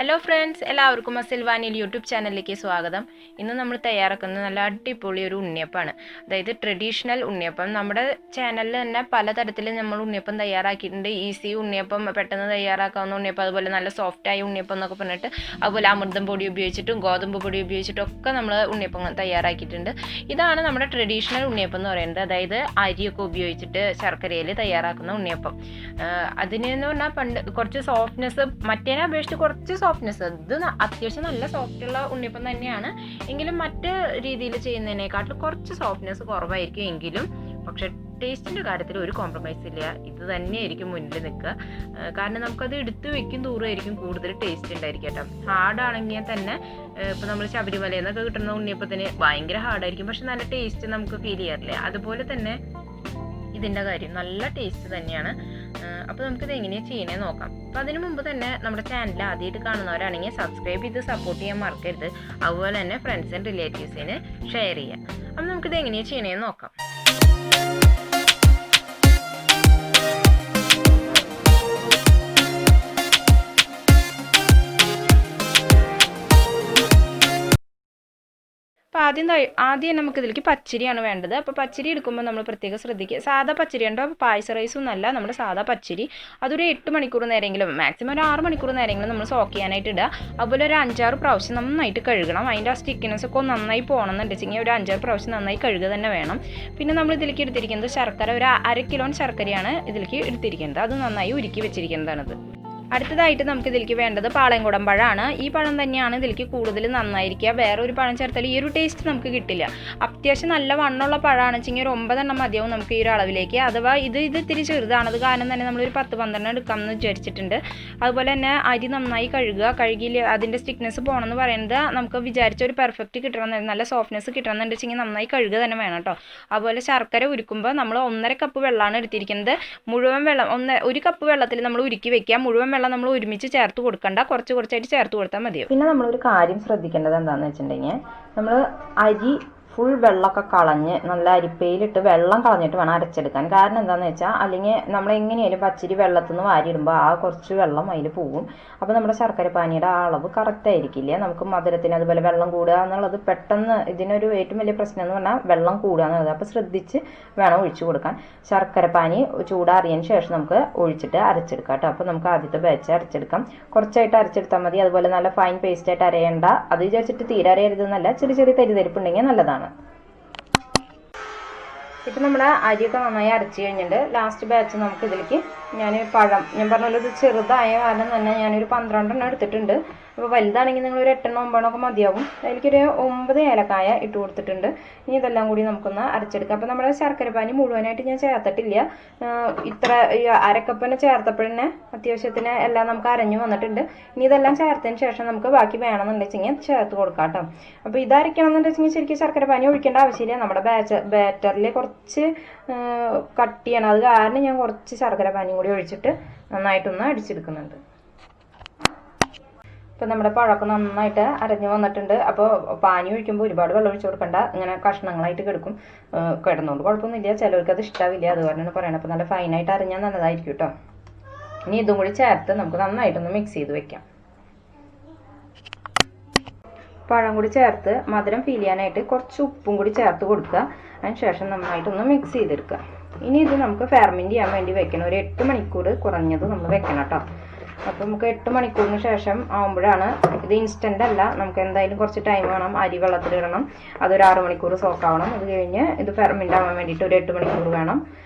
Hello friends, എല്ലാവർക്കും അസിൽവ Anil YouTube ചാനലിലേക്ക് സ്വാഗതം. ഇന്ന് നമ്മൾ തയ്യാറാക്കുന്നത് നല്ല അടിപൊളി ഒരു ഉണ്ണിയപ്പമാണ്. അതായത് ട്രഡീഷണൽ ഉണ്ണിയപ്പം. നമ്മുടെ ചാനലിൽ തന്നെ പലതരത്തിൽ നമ്മൾ ഉണ്ണിയപ്പം തയ്യാറാക്കിയിട്ടുണ്ട്. ഈസി ഉണ്ണിയപ്പം, പെട്ടെന്ന് തയ്യാറാക്കാവുന്ന ഉണ്ണിയപ്പം, അതുപോലെ നല്ല സോഫ്റ്റായ ഉണ്ണിയപ്പം എന്നൊക്കെ പറഞ്ഞിട്ട്, അതുപോലെ അമൃതം പൊടി ഉപയോഗിച്ചിട്ടും ഗോതമ്പ് പൊടി ഉപയോഗിച്ചിട്ടും ഒക്കെ നമ്മൾ ഉണ്ണിയപ്പം തയ്യാറാക്കിയിട്ടുണ്ട്. ഇതാണ് നമ്മുടെ ട്രഡീഷണൽ ഉണ്ണിയപ്പം എന്ന് പറയുന്നത്. അതായത് അരിയൊക്കെ ഉപയോഗിച്ചിട്ട് ശർക്കരയിൽ തയ്യാറാക്കുന്ന ഉണ്ണിയപ്പം. അതിനെന്ന് പറഞ്ഞാൽ പണ്ട് കുറച്ച് സോഫ്റ്റ്നെസ്, മറ്റേനെ അപേക്ഷിച്ച് കുറച്ച് സോഫ്റ്റ്നെസ്, ഇത് അത്യാവശ്യം നല്ല സോഫ്റ്റുള്ള ഉണ്ണിയപ്പം തന്നെയാണ്. എങ്കിലും മറ്റ് രീതിയിൽ ചെയ്യുന്നതിനേക്കാട്ടിൽ കുറച്ച് സോഫ്റ്റ്നെസ് കുറവായിരിക്കും. എങ്കിലും പക്ഷെ ടേസ്റ്റിൻ്റെ കാര്യത്തിൽ ഒരു കോംപ്രമൈസ് ഇല്ല. ഇത് തന്നെയായിരിക്കും മുന്നിൽ നിൽക്കുക. കാരണം നമുക്കത് എടുത്ത് വെക്കും ദൂരമായിരിക്കും കൂടുതൽ ടേസ്റ്റ് ഉണ്ടായിരിക്കും കേട്ടോ. ഹാർഡാണെങ്കിൽ തന്നെ ഇപ്പം നമ്മൾ ശബരിമലയിൽ നിന്നൊക്കെ കിട്ടുന്ന ഉണ്ണിയപ്പത്തിന് ഭയങ്കര ഹാർഡായിരിക്കും, പക്ഷെ നല്ല ടേസ്റ്റ് നമുക്ക് ഫീൽ ചെയ്യാറില്ലേ? അതുപോലെ തന്നെ ഇതിൻ്റെ കാര്യം നല്ല ടേസ്റ്റ് തന്നെയാണ്. അപ്പോൾ നമുക്കിത് എങ്ങനെയാണ് ചെയ്യണേ നോക്കാം. അപ്പോൾ അതിന് മുമ്പ് തന്നെ നമ്മുടെ ചാനൽ ആദ്യമായിട്ട് കാണുന്നവരാണെങ്കിൽ സബ്സ്ക്രൈബ് ചെയ്ത് സപ്പോർട്ട് ചെയ്യാൻ മറക്കരുത്. അതുപോലെ തന്നെ ഫ്രണ്ട്സ് ആൻഡ് റിലേറ്റീവ്സിന് ഷെയർ ചെയ്യാം. അപ്പോൾ നമുക്കിത് എങ്ങനെയാണ് ചെയ്യണേന്ന് നോക്കാം. അപ്പോൾ ആദ്യം നമുക്കിതിലേക്ക് പച്ചരിയാണ് വേണ്ടത്. അപ്പോൾ പച്ചരി എടുക്കുമ്പോൾ നമ്മൾ പ്രത്യേകം ശ്രദ്ധിക്കുക. സാധാ പച്ചരി ഉണ്ടോ, പായസ റൈസൊന്നും അല്ല, നമ്മുടെ സാധാ പച്ചരി. അതൊരു 8 മണിക്കൂർ നേരമെങ്കിലും, മാക്സിമം ഒരു 6 മണിക്കൂർ നേരമെങ്കിലും നമ്മൾ സോക്ക് ചെയ്യാനായിട്ട് ഇടുക. അതുപോലെ ഒരു 5-6 പ്രാവശ്യം നന്നായിട്ട് കഴുകണം. അതിൻ്റെ ആ സ്റ്റിക്കിനെസ് ഒക്കെ നന്നായി പോകണമെന്നുണ്ടെങ്കിൽ ഒരു 5-6 പ്രാവശ്യം നന്നായി കഴുകുക തന്നെ വേണം. പിന്നെ നമ്മൾ ഇതിലേക്ക് എടുത്തിരിക്കുന്നത് ശർക്കര, ഒരു 1/2 കിലോ ശർക്കരയാണ് ഇതിലേക്ക് എടുത്തിരിക്കുന്നത്. അത് നന്നായി ഉരുക്കി വെച്ചിരിക്കുന്നതാണിത്. അടുത്തതായിട്ട് നമുക്ക് ഇതിലേക്ക് വേണ്ടത് പാളയംകുടം പഴമാണ്. ഈ പഴം തന്നെയാണ് ഇതിലേക്ക് കൂടുതൽ നന്നായിരിക്കുക. വേറെ ഒരു പഴം ചേർത്താൽ ഈ ഒരു ടേസ്റ്റ് നമുക്ക് കിട്ടില്ല. അത്യാവശ്യം നല്ല വണ്ണമുള്ള പഴമാണ് വെച്ചെങ്കിൽ ഒരു 9 എണ്ണം മതിയാവും നമുക്ക് ഈ ഒരു അളവിലേക്ക്. അഥവാ ഇത് ഇത്തിരി ചെറുതാണ്, അത് കാരണം തന്നെ നമ്മളൊരു 10-12 എടുക്കാമെന്ന് വിചാരിച്ചിട്ടുണ്ട്. അതുപോലെ തന്നെ അരി നന്നായി കഴുകി അതിൻ്റെ സ്റ്റിക്നെസ് പോകണമെന്ന് പറയുന്നത് നമുക്ക് വിചാരിച്ച ഒരു പെർഫെക്റ്റ് കിട്ടണമെന്ന്, നല്ല സോഫ്റ്റ്നെസ് കിട്ടണമെന്ന് വെച്ചെങ്കിൽ നന്നായി കഴുകുക തന്നെ വേണം കേട്ടോ. അതുപോലെ ശർക്കര ഉരുക്കുമ്പോൾ നമ്മൾ 1.5 കപ്പ് വെള്ളമാണ് എടുത്തിരിക്കുന്നത്. മുഴുവൻ വെള്ളം 1 കപ്പ് വെള്ളത്തിൽ നമ്മൾ ഉരുക്കി വെക്കുക. മുഴുവൻ വെള്ളം നമ്മൾ ഒരുമിച്ച് ചേർത്ത് കൊടുക്കണ്ട, കുറച്ചായിട്ട് ചേർത്ത് കൊടുത്താൽ മതിയോ. പിന്നെ നമ്മളൊരു കാര്യം ശ്രദ്ധിക്കേണ്ടത് എന്താണെന്ന് വെച്ചിട്ടുണ്ടെങ്കിൽ, നമ്മൾ അരി ഫുൾ വെള്ളമൊക്കെ കളഞ്ഞ് നല്ല അരിപ്പയിലിട്ട് വെള്ളം കളഞ്ഞിട്ട് വേണം അരച്ചെടുക്കാൻ. കാരണം എന്താണെന്ന് വെച്ചാൽ, അല്ലെങ്കിൽ നമ്മൾ എങ്ങനെയായാലും പച്ചരി വെള്ളത്തിൽ നിന്ന് വാരിയിടുമ്പോൾ ആ കുറച്ച് വെള്ളം അതിൽ പോകും. അപ്പോൾ നമ്മുടെ ശർക്കര പാനിയുടെ ആ അളവ് കറക്റ്റ് ആയിരിക്കില്ല. നമുക്ക് മധുരത്തിന് അതുപോലെ വെള്ളം കൂടുക എന്നുള്ളത് പെട്ടെന്ന്, ഇതിനൊരു ഏറ്റവും വലിയ പ്രശ്നം എന്ന് പറഞ്ഞാൽ വെള്ളം കൂടുക എന്നുള്ളത്. അപ്പോൾ ശ്രദ്ധിച്ച് വേണം ഒഴിച്ചു കൊടുക്കാൻ. ശർക്കര പാനി ചൂടാറിയതിന് ശേഷം നമുക്ക് ഒഴിച്ചിട്ട് അരച്ചെടുക്കാം കേട്ടോ. അപ്പോൾ നമുക്ക് ആദ്യത്തെ ബാച്ച് അരച്ചെടുക്കാം. കുറച്ചായിട്ട് അരച്ചെടുത്താൽ മതി. അതുപോലെ നല്ല ഫൈൻ പേസ്റ്റായിട്ട് അരയേണ്ട. അത് വിചാരിച്ചിട്ട് തീരെ അരയരുതെന്നല്ല, ചെറിയ തരിതരിപ്പുണ്ടെങ്കിൽ നല്ലതാണ്. ഇപ്പം നമ്മുടെ അരിയൊക്കെ നന്നായി അരച്ച് കഴിഞ്ഞിട്ട് ലാസ്റ്റ് ബാച്ച് നമുക്ക് ഇതിലേക്ക് ഞാൻ പറഞ്ഞ പോലെ ഇത് ചെറുതായ കാരണം തന്നെ ഞാനൊരു 12 എണ്ണം എടുത്തിട്ടുണ്ട്. അപ്പോൾ വലുതാണെങ്കിൽ നിങ്ങൾ ഒരു 8 9 ഒക്കെ മതിയാവും. അതിലേക്കൊരു 9 ഏലക്കായ ഇട്ട് കൊടുത്തിട്ടുണ്ട്. ഇനി ഇതെല്ലാം കൂടി നമുക്കൊന്ന് അരച്ചെടുക്കാം. അപ്പോൾ നമ്മുടെ ശർക്കര പാനി മുഴുവനായിട്ട് ഞാൻ ചേർത്തിട്ടില്ല. ഇത്ര അരക്കപ്പനെ ചേർത്തപ്പോഴന്നെ അത്യാവശ്യത്തിന് എല്ലാം നമുക്ക് അരഞ്ഞു വന്നിട്ടുണ്ട്. ഇനി ഇതെല്ലാം ചേർത്തതിന് ശേഷം നമുക്ക് ബാക്കി വേണമെന്നുണ്ടെങ്കിൽ ചേർത്ത് കൊടുക്കാം കേട്ടോ. അപ്പോൾ ഇത് അരയ്ക്കണമെന്നുണ്ടെങ്കിൽ ശരിക്കും ശർക്കര പാനി ഒഴിക്കേണ്ട ആവശ്യമില്ല. നമ്മുടെ ബാറ്ററിൽ കുറച്ച് കട്ടിയാണ്, അത് കാരണം ഞാൻ കുറച്ച് ശർക്കര പാനിയും കൂടി ഒഴിച്ചിട്ട് നന്നായിട്ടൊന്ന് അടിച്ചെടുക്കുന്നുണ്ട്. ഇപ്പം നമ്മുടെ പഴമൊക്കെ നന്നായിട്ട് അരഞ്ഞു വന്നിട്ടുണ്ട്. അപ്പോൾ പാനി ഒഴിക്കുമ്പോൾ ഒരുപാട് വെള്ളം ഒഴിച്ചു കൊടുക്കണ്ട, ഇങ്ങനെ കഷ്ണങ്ങളായിട്ട് കിടന്നുകൊണ്ട് കുഴപ്പമൊന്നുമില്ല. ചിലവർക്ക് അത് ഇഷ്ടാവില്ല, അത് കാരണമാണ് പറയണത്. അപ്പോൾ നല്ല ഫൈനായിട്ട് അരഞ്ഞാൽ നല്ലതായിരിക്കും കേട്ടോ. ഇനി ഇതും കൂടി ചേർത്ത് നമുക്ക് നന്നായിട്ടൊന്ന് മിക്സ് ചെയ്ത് വെക്കാം. പഴം കൂടി ചേർത്ത് മധുരം ഫീൽ ചെയ്യാനായിട്ട് കുറച്ച് ഉപ്പും കൂടി ചേർത്ത് കൊടുക്കുക. അതിന് ശേഷം നന്നായിട്ടൊന്ന് മിക്സ് ചെയ്തെടുക്കുക. ഇനി ഇത് നമുക്ക് ഫെർമെൻറ്റ് ചെയ്യാൻ വേണ്ടി വെക്കണം. ഒരു 8 മണിക്കൂർ കുറഞ്ഞത് നമ്മൾ വെക്കണം കേട്ടോ. അപ്പോൾ നമുക്ക് 8 മണിക്കൂറിന് ശേഷം ആകുമ്പോഴാണ്, ഇത് ഇൻസ്റ്റൻ്റ് അല്ല, നമുക്ക് എന്തായാലും കുറച്ച് ടൈം വേണം. അരി വെള്ളത്തിലിടണം, അതൊരു 6 മണിക്കൂർ സോക്കാവണം. അത് കഴിഞ്ഞ് ഇത് ഫെർമെൻ്റ് ആവാൻ വേണ്ടിയിട്ട് ഒരു 8 മണിക്കൂർ വേണം.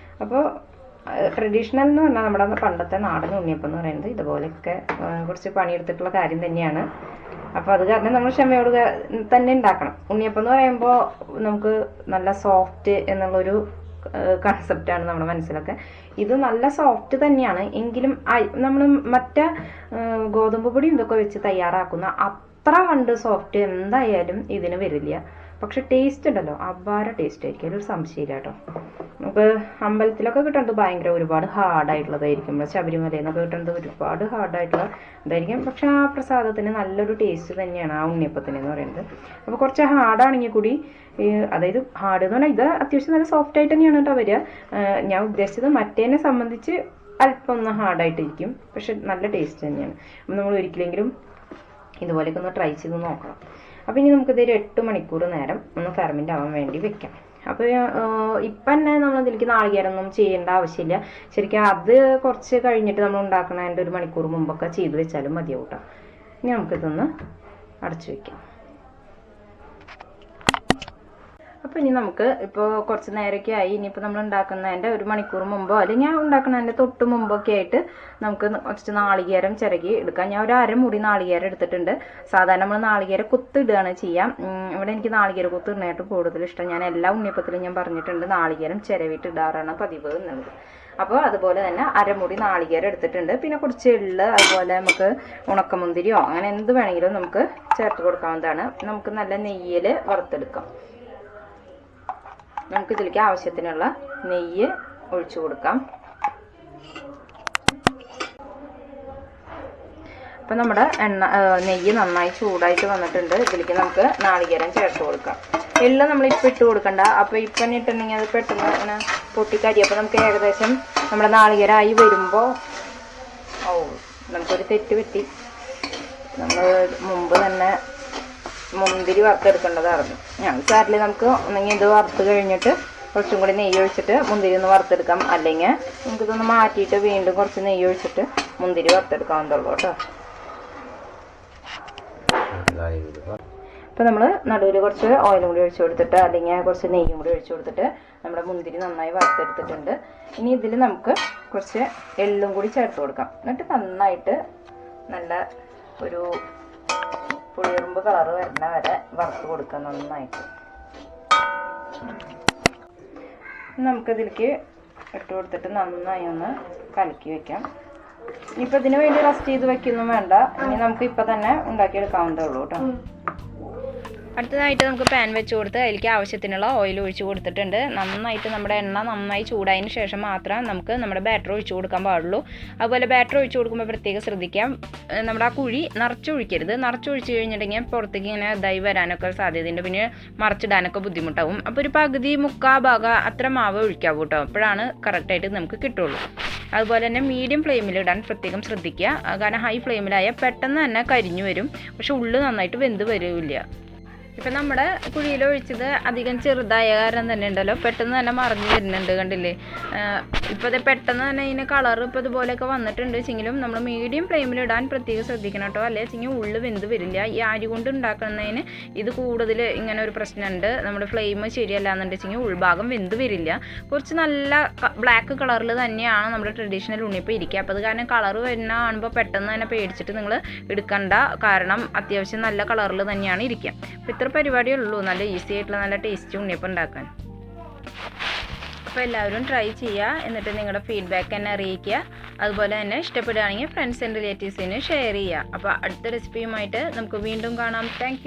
അപ്പോൾ ട്രഡീഷണൽ എന്ന് പറഞ്ഞാൽ നമ്മുടെ പണ്ടത്തെ നാടൻ ഉണ്ണിയപ്പം എന്ന് പറയുന്നത് ഇതുപോലെയൊക്കെ കുറച്ച് പണിയെടുത്തിട്ടുള്ള കാര്യം തന്നെയാണ്. അപ്പോൾ അത് കാരണം നമ്മൾ ക്ഷമയോട് തന്നെ ഉണ്ടാക്കണം. ഉണ്ണിയപ്പം എന്ന് പറയുമ്പോൾ നമുക്ക് നല്ല സോഫ്റ്റ് എന്നുള്ളൊരു കൺസെപ്റ്റാണ് നമ്മുടെ മനസ്സിലൊക്കെ. ഇത് നല്ല സോഫ്റ്റ് തന്നെയാണ്, എങ്കിലും നമ്മൾ മറ്റേ ഗോതമ്പ് പൊടി ഇതൊക്കെ വെച്ച് തയ്യാറാക്കുന്ന അത്ര കണ്ട് സോഫ്റ്റ് എന്തായാലും ഇതിന് വരില്ല. പക്ഷെ ടേസ്റ്റ് ഉണ്ടല്ലോ, അപാര ടേസ്റ്റ് ആയിരിക്കും, അതിലൊരു സംശയമില്ല കേട്ടോ. നമുക്ക് അമ്പലത്തിലൊക്കെ കിട്ടുന്നത് ഭയങ്കര ഒരുപാട് ഹാർഡായിട്ടുള്ളതായിരിക്കും. ശബരിമലയിൽ നിന്നൊക്കെ കിട്ടുന്നത് ഒരുപാട് ഹാർഡായിട്ടുള്ള ഇതായിരിക്കും. പക്ഷെ ആ പ്രസാദത്തിന് നല്ലൊരു ടേസ്റ്റ് തന്നെയാണ് ആ ഉണ്ണിയപ്പത്തിന് എന്ന് പറയുന്നത്. അപ്പോൾ കുറച്ച് ഹാർഡാണെങ്കിൽ കൂടി, അതായത് ഹാർഡ് എന്ന് പറഞ്ഞാൽ ഇത് അത്യാവശ്യം നല്ല സോഫ്റ്റ് ആയിട്ട് തന്നെയാണ് കേട്ടോ വരിക. ഞാൻ ഉദ്ദേശിച്ചത് മറ്റേനെ സംബന്ധിച്ച് അല്പം ഒന്ന് ഹാർഡായിട്ടിരിക്കും, പക്ഷെ നല്ല ടേസ്റ്റ് തന്നെയാണ്. നമ്മൾ ഒരിക്കലെങ്കിലും ഇതുപോലെയൊക്കെ ഒന്ന് ട്രൈ ചെയ്ത് നോക്കണം. അപ്പോൾ ഇനി നമുക്കിതൊരു 8 മണിക്കൂർ നേരം ഒന്ന് ഫെർമെൻ്റ് ആവാൻ വേണ്ടി വെക്കാം. അപ്പോൾ ഇപ്പം തന്നെ നമ്മൾ ഇതിലേക്ക് നാളികേരമൊന്നും ചെയ്യേണ്ട ആവശ്യമില്ല. ശരിക്കും അത് കുറച്ച് കഴിഞ്ഞിട്ട് നമ്മൾ ഉണ്ടാക്കുന്നതിൻ്റെ 1 മണിക്കൂർ മുമ്പൊക്കെ ചെയ്ത് വെച്ചാലും മതിയാവും കേട്ടോ. ഇനി നമുക്കിതൊന്ന് അടച്ചു വയ്ക്കാം. അപ്പോൾ ഇനി നമുക്ക് ഇപ്പോൾ കുറച്ച് നേരമൊക്കെ ആയി. ഇനിയിപ്പോൾ നമ്മൾ ഉണ്ടാക്കുന്നതിൻ്റെ 1 മണിക്കൂർ മുമ്പോ അല്ലെങ്കിൽ ഞാൻ ഉണ്ടാക്കുന്നതിൻ്റെ തൊട്ട് മുമ്പൊക്കെ ആയിട്ട് നമുക്ക് കുറച്ച് നാളികേരം ചിരകി എടുക്കാം. ഞാൻ ഒരു അരമുറി നാളികേരം എടുത്തിട്ടുണ്ട്. സാധാരണ നമ്മൾ നാളികേരം കുത്തിടുകയാണ് ചെയ്യാം. ഇവിടെ എനിക്ക് നാളികേര കുത്തിടുന്നതായിട്ട് കൂടുതൽ ഇഷ്ടം. ഞാൻ എല്ലാ ഉണ്ണിയപ്പത്തിലും ഞാൻ പറഞ്ഞിട്ടുണ്ട് നാളികേരം ചിരവിട്ട് ഇടാറാണ് പതിവ് എന്നുള്ളത്. അപ്പോൾ അതുപോലെ തന്നെ അരമുറി നാളികേരം എടുത്തിട്ടുണ്ട്. പിന്നെ കുറച്ച് എള്ള്, അതുപോലെ നമുക്ക് ഉണക്കമുന്തിരിയോ അങ്ങനെ എന്ത് വേണമെങ്കിലും നമുക്ക് ചേർത്ത് കൊടുക്കാവുന്നതാണ്. നമുക്ക് നല്ല നെയ്യിൽ വറുത്തെടുക്കാം. നമുക്ക് ഇതിലേക്ക് ആവശ്യത്തിനുള്ള നെയ്യ് ഒഴിച്ചു കൊടുക്കാം. അപ്പം നമ്മുടെ നെയ്യ് നന്നായി ചൂടായിട്ട് വന്നിട്ടുണ്ട്. ഇതിലേക്ക് നമുക്ക് നാളികേരം ചേർത്ത് കൊടുക്കാം. എല്ലാം നമ്മൾ ഇപ്പം ഇട്ട് കൊടുക്കണ്ട. അപ്പോൾ ഇപ്പം തന്നെ ഇട്ടുണ്ടെങ്കിൽ അത് പെട്ടെന്ന് അങ്ങനെ പൊട്ടിക്കരി. അപ്പോൾ നമുക്ക് ഏകദേശം നമ്മുടെ നാളികേരമായി വരുമ്പോൾ നമുക്കൊരു തെറ്റ് പറ്റി. നമ്മൾ മുമ്പ് തന്നെ മുന്തിരി വറുത്തെടുക്കേണ്ടതായിരുന്നു. ഞാൻ സാരിൽ നമുക്ക് ഒന്നെങ്കിൽ ഇത് വറുത്ത് കഴിഞ്ഞിട്ട് കുറച്ചും കൂടി നെയ്യ് ഒഴിച്ചിട്ട് മുന്തിരി ഒന്ന് വറുത്തെടുക്കാം. അല്ലെങ്കിൽ നമുക്കിതൊന്ന് മാറ്റിയിട്ട് വീണ്ടും കുറച്ച് നെയ്യ് ഒഴിച്ചിട്ട് മുന്തിരി വറുത്തെടുക്കാവുന്നതുള്ളൂ കേട്ടോ. അപ്പോൾ നമ്മൾ നടുവിൽ കുറച്ച് ഓയിലും കൂടി ഒഴിച്ചു കൊടുത്തിട്ട് അല്ലെങ്കിൽ കുറച്ച് നെയ്യും കൂടി ഒഴിച്ചു കൊടുത്തിട്ട് നമ്മുടെ മുന്തിരി നന്നായി വറുത്തെടുത്തിട്ടുണ്ട്. ഇനി ഇതിൽ നമുക്ക് കുറച്ച് എള്ളും കൂടി ചേർത്ത് കൊടുക്കാം. എന്നിട്ട് നന്നായിട്ട് നല്ല ഒരു പുളിയുറുമ്പ് കളറ് വരുന്ന വരെ വറുത്ത് കൊടുക്കാം നന്നായിട്ട്. നമുക്കിതിലേക്ക് ഇട്ട് കൊടുത്തിട്ട് നന്നായി ഒന്ന് കലക്കി വെക്കാം. ഇനിയിപ്പോൾ ഇതിന് വേണ്ടി റെസ്റ്റ് ചെയ്ത് വെക്കൊന്നും വേണ്ട. ഇനി നമുക്ക് ഇപ്പം തന്നെ ഉണ്ടാക്കിയെടുക്കാവുന്നതേ ഉള്ളൂ കേട്ടോ. അടുത്തതായിട്ട് നമുക്ക് പാൻ വെച്ച് കൊടുത്ത് അതിലേക്ക് ആവശ്യത്തിനുള്ള ഓയിൽ ഒഴിച്ച് കൊടുത്തിട്ടുണ്ട്. നന്നായിട്ട് നമ്മുടെ എണ്ണ നന്നായി ചൂടായതിന് ശേഷം മാത്രം നമുക്ക് നമ്മുടെ ബാറ്റർ ഒഴിച്ച് കൊടുക്കാൻ പാടുള്ളൂ. അതുപോലെ ബാറ്റർ ഒഴിച്ച് കൊടുക്കുമ്പോൾ പ്രത്യേകം ശ്രദ്ധിക്കാം, നമ്മുടെ ആ കുഴി നിറച്ചൊഴിക്കരുത്. നിറച്ചൊഴിച്ച് കഴിഞ്ഞിട്ടുണ്ടെങ്കിൽ പുറത്തേക്ക് ഇങ്ങനെ ഇതായി വരാനൊക്കെ സാധ്യതയുണ്ട്. പിന്നെ മറിച്ചിടാനൊക്കെ ബുദ്ധിമുട്ടാവും. അപ്പോൾ ഒരു പകുതി മുക്കാൽ ഭാഗം അത്ര മാവ് ഒഴിക്കാവൂ കേട്ടോ. അപ്പോഴാണ് കറക്റ്റായിട്ട് നമുക്ക് കിട്ടുള്ളൂ. അതുപോലെ തന്നെ മീഡിയം ഫ്ലെയിമിലിടാൻ പ്രത്യേകം ശ്രദ്ധിക്കുക. കാരണം ഹൈ ഫ്ലെയിമിലായാൽ പെട്ടെന്ന് തന്നെ കരിഞ്ഞു വരും. പക്ഷെ ഉള്ളിൽ നന്നായിട്ട് വെന്ത് വരില്ല. ഇപ്പം നമ്മുടെ കുഴിയിൽ ഒഴിച്ചത് അധികം ചെറുതായ കാരണം തന്നെ ഉണ്ടല്ലോ പെട്ടെന്ന് തന്നെ മറിഞ്ഞ് വരുന്നുണ്ട്, കണ്ടില്ലേ? ഇപ്പോൾ അത് പെട്ടെന്ന് തന്നെ ഇതിന് കളർ ഇപ്പോൾ ഇതുപോലെയൊക്കെ വന്നിട്ടുണ്ട് വെച്ചെങ്കിലും നമ്മൾ മീഡിയം ഫ്ലെയിമിൽ ഇടാൻ പ്രത്യേകം ശ്രദ്ധിക്കണം കേട്ടോ. അല്ലേ വെച്ചെങ്കിൽ ഉള്ളിൽ വെന്ത് വരില്ല. ഈ അരി കൊണ്ട് ഉണ്ടാക്കുന്നതിന് ഇത് കൂടുതൽ ഇങ്ങനെ ഒരു പ്രശ്നമുണ്ട്. നമ്മുടെ ഫ്ലെയിം ശരിയല്ല എന്നുണ്ടെങ്കിൽ ഉൾഭാഗം വെന്ത് വരില്ല. കുറച്ച് നല്ല ബ്ലാക്ക് കളറിൽ തന്നെയാണ് നമ്മുടെ ട്രഡീഷണൽ ഉണ്ണിയപ്പം ഇരിക്കുക. അപ്പോൾ അത് കാരണം കളർ വരുന്ന കാണുമ്പോൾ പെട്ടെന്ന് തന്നെ പേടിച്ചിട്ട് നിങ്ങൾ എടുക്കണ്ട. കാരണം അത്യാവശ്യം നല്ല കളറിൽ തന്നെയാണ് ഇരിക്കുക. അപ്പോൾ ഇത്ര പരിപാടിയേ ഉള്ളൂ. നല്ല ഈസി ആയിട്ടുള്ള നല്ല ടേസ്റ്റി ഉണ്ണിയപ്പം ഉണ്ടാക്കാൻ. അപ്പോൾ എല്ലാവരും ട്രൈ ചെയ്യുക. എന്നിട്ട് നിങ്ങളുടെ ഫീഡ്ബാക്ക് എന്നെ അറിയിക്കുക. അതുപോലെ തന്നെ ഇഷ്ടപ്പെടുകയാണെങ്കിൽ ഫ്രണ്ട്സ് ആൻഡ് റിലേറ്റീവ്സിന് ഷെയർ ചെയ്യുക. അപ്പോൾ അടുത്ത റെസിപ്പിയുമായിട്ട് നമുക്ക് വീണ്ടും കാണാം. താങ്ക്